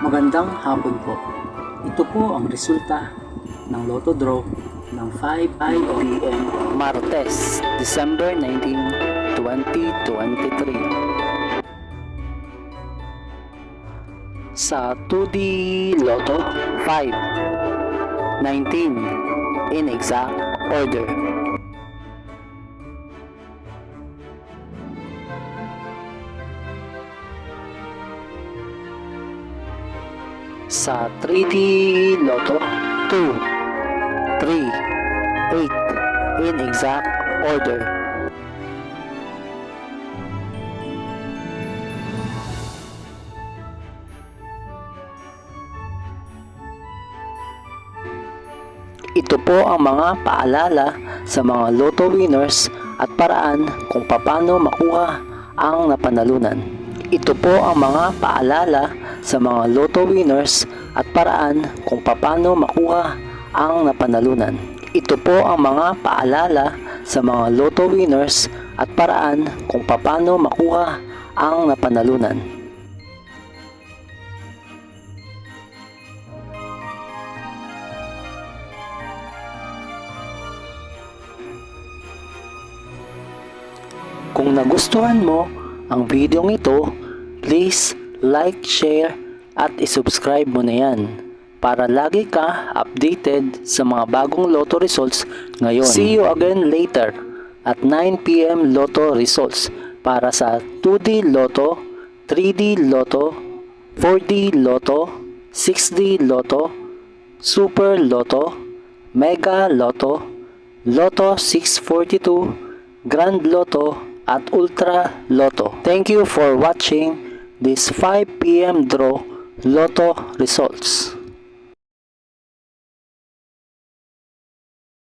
Magandang hapon po. Ito po ang resulta ng Lotto Draw ng 5 p.m. Martes, December 19, 2023. Sa 2D Lotto 5, 19 in exact order. Sa 3D Lotto 2, 3, 8 in exact order. Ito po ang mga paalala sa mga Lotto winners at paraan kung paano makuha ang napanalunan. Ito po ang mga paalala sa mga Lotto winners at paraan kung paano makuha ang napanalunan. Ito po ang mga paalala sa mga Lotto winners at paraan kung paano makuha ang napanalunan. Kung nagustuhan mo ang video ito, please like, share at isubscribe mo na yan para lagi ka updated sa mga bagong Lotto results ngayon. See you again later at 9 p.m. Lotto results para sa 2D Lotto, 3D Lotto, 4D Lotto, 6D Lotto, Super Lotto, Mega Lotto, Lotto 642, Grand Lotto at Ultra Lotto. Thank you for watching this 5 p.m. draw Lotto results.